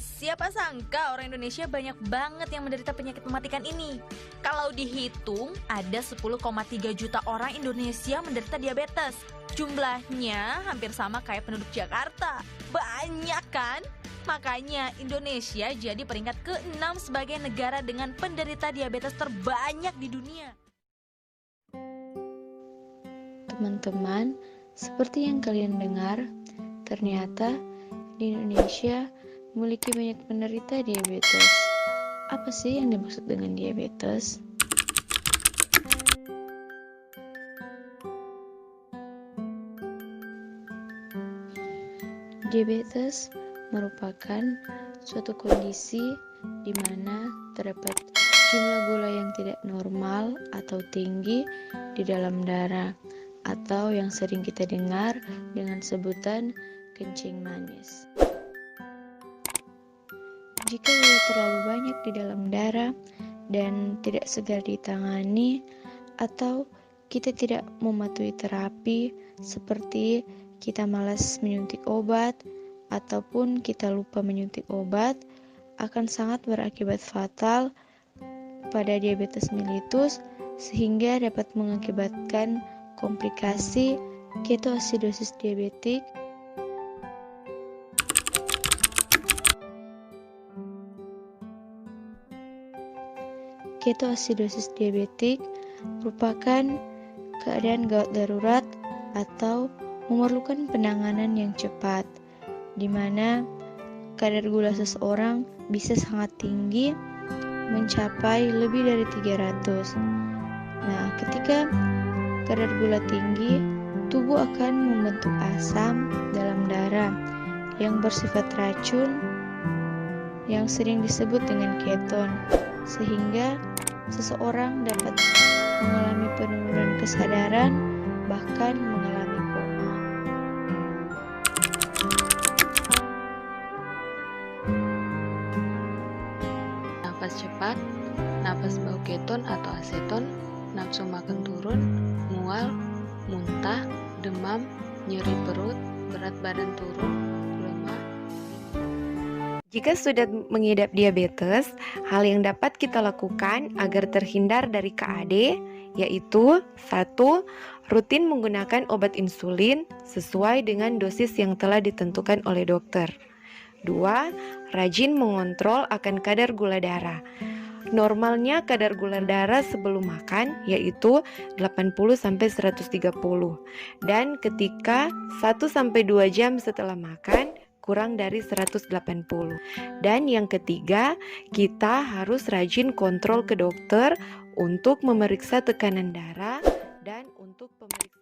siapa sangka orang Indonesia banyak banget yang menderita penyakit mematikan ini. Kalau dihitung, ada 10,3 juta orang Indonesia menderita diabetes. Jumlahnya hampir sama kayak penduduk Jakarta. Banyak kan? Makanya Indonesia jadi peringkat ke-6 sebagai negara dengan penderita diabetes terbanyak di dunia. Teman-teman, seperti yang kalian dengar, ternyata di Indonesia memiliki banyak penderita diabetes. Apa sih yang dimaksud dengan diabetes? Diabetes merupakan suatu kondisi di mana terdapat jumlah gula yang tidak normal atau tinggi di dalam darah, atau yang sering kita dengar dengan sebutan kencing manis. Jika gula terlalu banyak di dalam darah dan tidak segera ditangani, atau kita tidak mematuhi terapi seperti kita malas menyuntik obat ataupun kita lupa menyuntik obat, akan sangat berakibat fatal pada diabetes mellitus sehingga dapat mengakibatkan komplikasi ketoasidosis diabetik, Ketoasidosis diabetik merupakan keadaan gawat darurat atau memerlukan penanganan yang cepat, di mana kadar gula seseorang bisa sangat tinggi, mencapai lebih dari 300. Nah, ketika kadar gula tinggi, tubuh akan membentuk asam dalam darah yang bersifat racun yang sering disebut dengan keton, sehingga seseorang dapat mengalami penurunan kesadaran, bahkan mengalami koma. Nafas cepat, nafas bau keton atau aseton, nafsu makan turun, mual, muntah, demam, nyeri perut, berat badan turun, lemah. Jika sudah mengidap diabetes, hal yang dapat kita lakukan agar terhindar dari KAD yaitu 1. Rutin menggunakan obat insulin sesuai dengan dosis yang telah ditentukan oleh dokter. 2. Rajin mengontrol akan kadar gula darah. Normalnya kadar gula darah sebelum makan yaitu 80-130 dan ketika 1-2 jam setelah makan kurang dari 180. Dan yang ketiga, kita harus rajin kontrol ke dokter untuk memeriksa tekanan darah dan untuk pemeriksaan